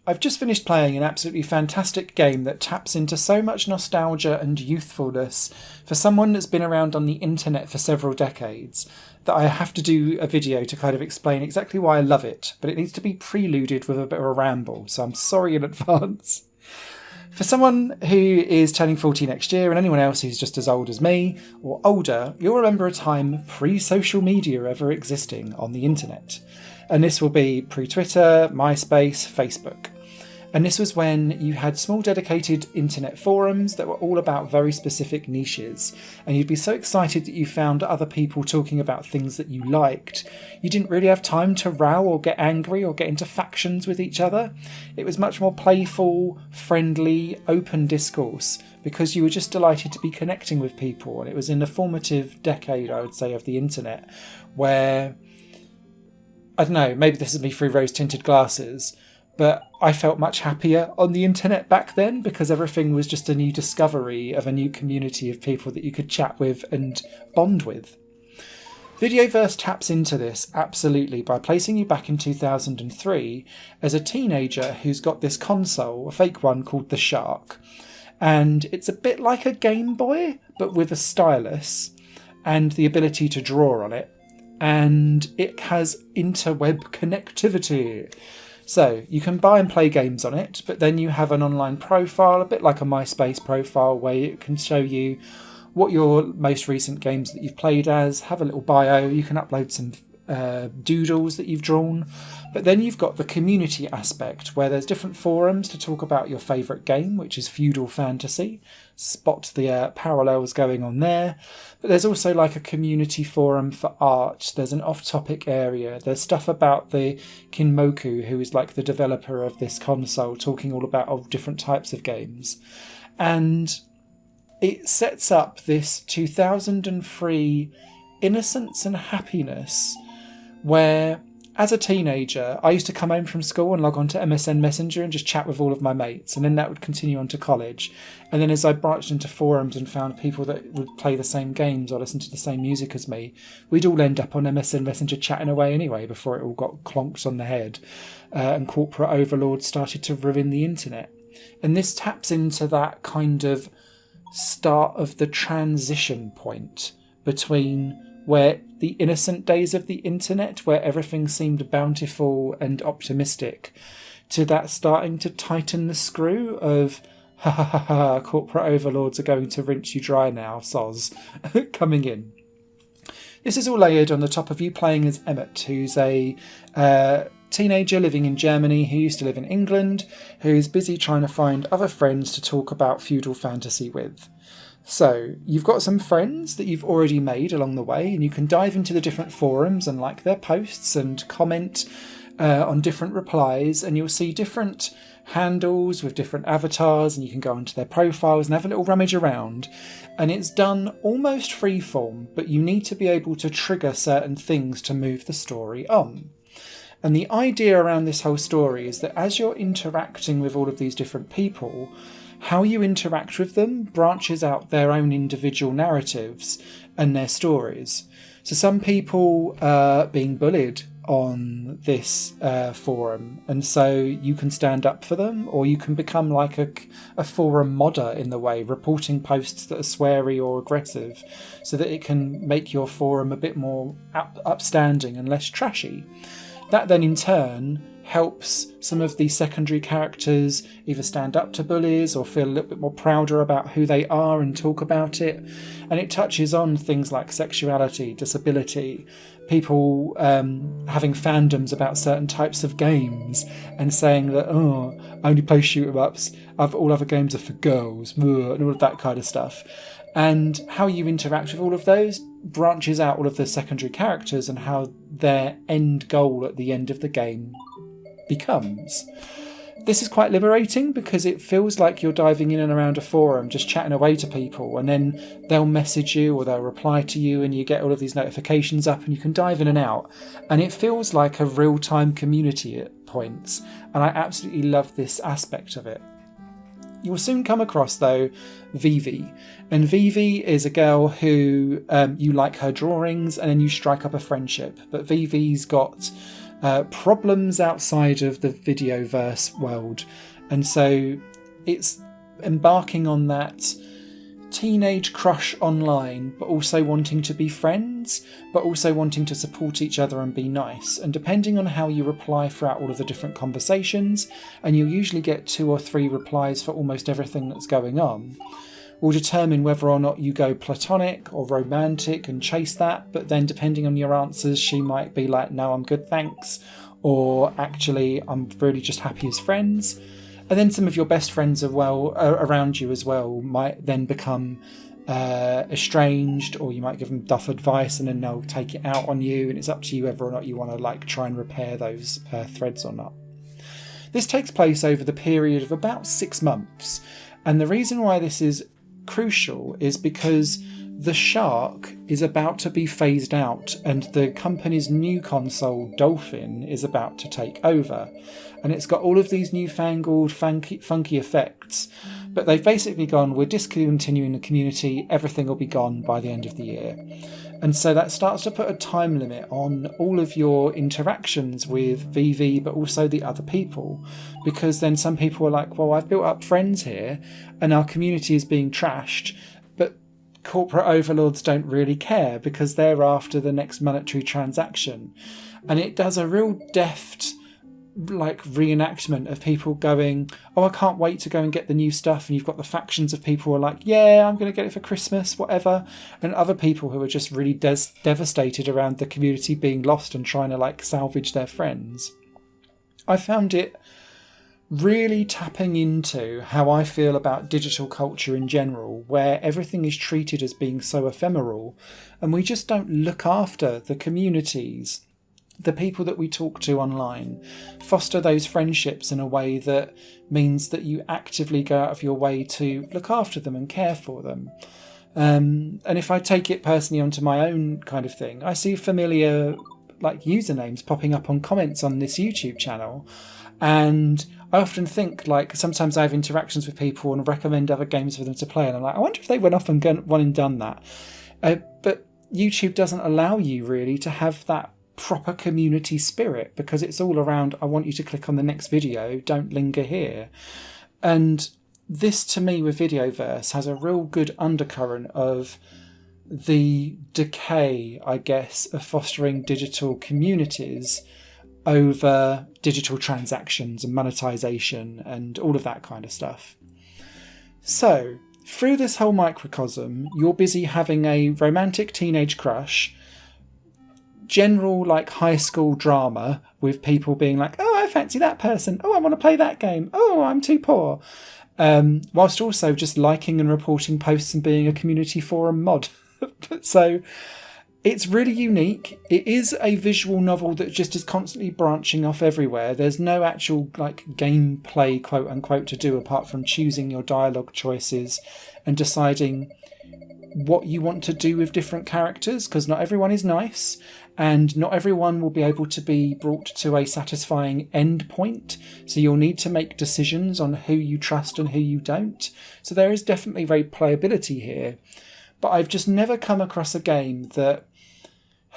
I've just finished playing an absolutely fantastic game that taps into so much nostalgia and youthfulness for someone that's been around on the internet for several decades that I have to do a video to kind of explain exactly why I love it, but it needs to be preluded with a bit of a ramble, so I'm sorry in advance. For someone who is turning 40 next year and anyone else who's just as old as me or older, you'll remember a time pre-social media ever existing on the internet. And this will be pre-Twitter, MySpace, Facebook. And this was when you had small dedicated internet forums that were all about very specific niches. And you'd be so excited that you found other people talking about things that you liked. You didn't really have time to row or get angry or get into factions with each other. It was much more playful, friendly, open discourse because you were just delighted to be connecting with people. And it was in the formative decade, I would say, of the internet where, I don't know, maybe this is me through rose-tinted glasses, but I felt much happier on the internet back then because everything was just a new discovery of a new community of people that you could chat with and bond with. Videoverse taps into this absolutely by placing you back in 2003 as a teenager who's got this console, a fake one called the Shark. And it's a bit like a Game Boy, but with a stylus and the ability to draw on it. And it has interweb connectivity. So you can buy and play games on it, but then you have an online profile, a bit like a MySpace profile, where it can show you what your most recent games that you've played as, have a little bio, you can upload some doodles that you've drawn. But then you've got the community aspect where there's different forums to talk about your favourite game, which is feudal fantasy. Spot the parallels going on there. But there's also like a community forum for art. There's an off-topic area. There's stuff about the Kinmoku, who is like the developer of this console, talking all about all different types of games. And it sets up this 2003 innocence and happiness where, as a teenager, I used to come home from school and log on to MSN Messenger and just chat with all of my mates, and then that would continue on to college. And then as I branched into forums and found people that would play the same games or listen to the same music as me, we'd all end up on MSN Messenger chatting away anyway before it all got clonked on the head and corporate overlords started to ruin the internet. And this taps into that kind of start of the transition point between where the innocent days of the internet, where everything seemed bountiful and optimistic, to that starting to tighten the screw of, ha ha ha ha, corporate overlords are going to rinse you dry now, soz, coming in. This is all layered on the top of you playing as Emmett, who's a teenager living in Germany who used to live in England, who's busy trying to find other friends to talk about feudal fantasy with. So you've got some friends that you've already made along the way, and you can dive into the different forums and like their posts and comment on different replies, and you'll see different handles with different avatars, and you can go onto their profiles and have a little rummage around. And it's done almost freeform, but you need to be able to trigger certain things to move the story on. And the idea around this whole story is that as you're interacting with all of these different people, how you interact with them branches out their own individual narratives and their stories. So some people are being bullied on this forum, and so you can stand up for them, or you can become like a forum modder in the way, reporting posts that are sweary or aggressive so that it can make your forum a bit more upstanding and less trashy. That then in turn helps some of the secondary characters either stand up to bullies or feel a little bit more prouder about who they are and talk about it. And it touches on things like sexuality, disability, people having fandoms about certain types of games and saying that, oh, I only play shoot-em-ups, all other games are for girls, and all of that kind of stuff. And how you interact with all of those branches out all of the secondary characters and how their end goal at the end of the game becomes. This is quite liberating because it feels like you're diving in and around a forum, just chatting away to people, and then they'll message you or they'll reply to you and you get all of these notifications up and you can dive in and out. And it feels like a real-time community at points. And I absolutely love this aspect of it. You'll soon come across, though, Vivi. And Vivi is a girl who you like her drawings and then you strike up a friendship. But Vivi's got problems outside of the Videoverse world. And so it's embarking on that teenage crush online, but also wanting to be friends, but also wanting to support each other and be nice. And depending on how you reply throughout all of the different conversations, and you'll usually get 2 or 3 replies for almost everything that's going on, will determine whether or not you go platonic or romantic and chase that. But then depending on your answers, she might be like, no, I'm good, thanks, or actually I'm really just happy as friends. And then some of your best friends around you as well might then become estranged, or you might give them duff advice and then they'll take it out on you, and it's up to you whether or not you want to like try and repair those threads or not. This takes place over the period of about 6 months, and the reason why this is crucial is because the Shark is about to be phased out and the company's new console, Dolphin, is about to take over. And it's got all of these newfangled funky effects. But they've basically gone, we're discontinuing the community, everything will be gone by the end of the year. And so that starts to put a time limit on all of your interactions with VV, but also the other people. Because then some people are like, well, I've built up friends here and our community is being trashed. But corporate overlords don't really care because they're after the next monetary transaction. And it does a real deft like reenactment of people going, oh, I can't wait to go and get the new stuff, and you've got the factions of people who are like, yeah, I'm going to get it for Christmas, whatever, and other people who are just really devastated around the community being lost and trying to like salvage their friends. I found it really tapping into how I feel about digital culture in general, where everything is treated as being so ephemeral and we just don't look after the communities, the people that we talk to online, foster those friendships in a way that means that you actively go out of your way to look after them and care for them. And if I take it personally onto my own kind of thing, I see familiar like usernames popping up on comments on this YouTube channel, and I often think, like, sometimes I have interactions with people and recommend other games for them to play, and I'm like, I wonder if they went off and gone and done that. But YouTube doesn't allow you really to have that proper community spirit, because it's all around, I want you to click on the next video, don't linger here. And this, to me, with Videoverse, has a real good undercurrent of the decay, I guess, of fostering digital communities over digital transactions and monetization and all of that kind of stuff. So, through this whole microcosm, you're busy having a romantic teenage crush, general like high school drama with people being like, oh, I fancy that person, oh, I want to play that game, oh, I'm too poor, whilst also just liking and reporting posts and being a community forum mod. So it's really unique. It is a visual novel that just is constantly branching off everywhere. There's no actual like gameplay, quote unquote, to do apart from choosing your dialogue choices and deciding what you want to do with different characters, because not everyone is nice and not everyone will be able to be brought to a satisfying end point. So you'll need to make decisions on who you trust and who you don't. So there is definitely replayability here. But I've just never come across a game that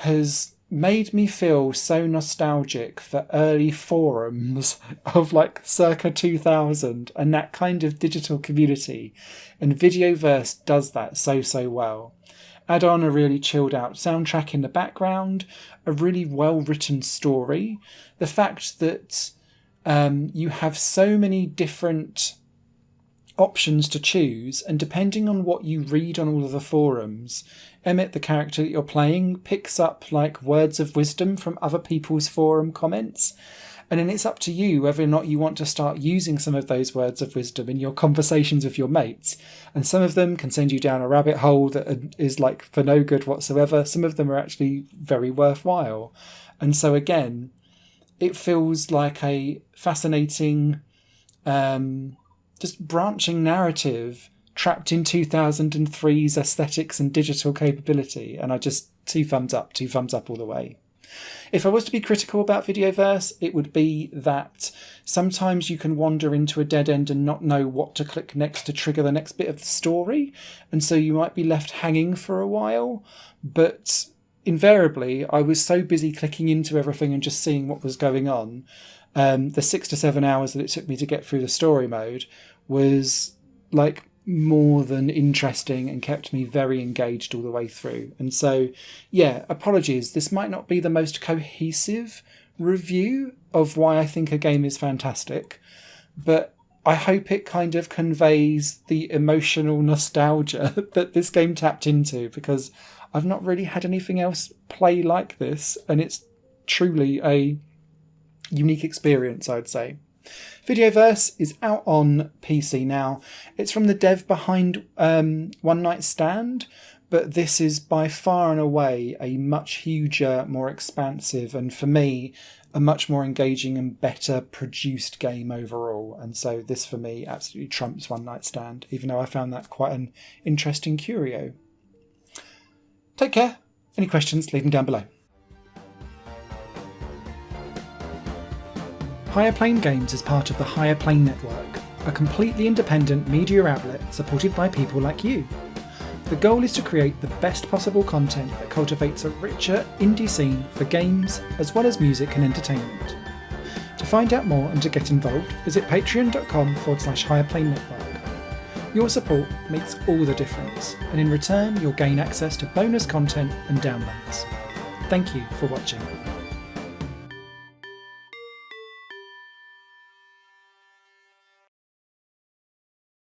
has made me feel so nostalgic for early forums of like circa 2000 and that kind of digital community. And Videoverse does that so well. Add on a really chilled out soundtrack in the background, a really well written story, the fact that you have so many different options to choose, and depending on what you read on all of the forums, Emmett, the character that you're playing, picks up like words of wisdom from other people's forum comments, and then it's up to you whether or not you want to start using some of those words of wisdom in your conversations with your mates. And some of them can send you down a rabbit hole that is like for no good whatsoever. Some of them are actually very worthwhile. And so again, it feels like a fascinating just branching narrative trapped in 2003's aesthetics and digital capability. And I just, two thumbs up all the way. If I was to be critical about Videoverse, it would be that sometimes you can wander into a dead end and not know what to click next to trigger the next bit of the story. And so you might be left hanging for a while, but invariably I was so busy clicking into everything and just seeing what was going on. The 6 to 7 hours that it took me to get through the story mode was like more than interesting and kept me very engaged all the way through. And so, yeah, apologies. This might not be the most cohesive review of why I think a game is fantastic, but I hope it kind of conveys the emotional nostalgia that this game tapped into, because I've not really had anything else play like this, and it's truly a unique experience, I'd say. Videoverse is out on PC now. It's from the dev behind One Night Stand, but this is by far and away a much huger, more expansive, and for me, a much more engaging and better produced game overall. And so this for me absolutely trumps One Night Stand, even though I found that quite an interesting curio. Take care. Any questions, leave them down below. Higher Plane Games is part of the Higher Plane Network, a completely independent media outlet supported by people like you. The goal is to create the best possible content that cultivates a richer indie scene for games as well as music and entertainment. To find out more and to get involved, visit patreon.com/Higher Network. Your support makes all the difference, and in return you'll gain access to bonus content and downloads. Thank you for watching.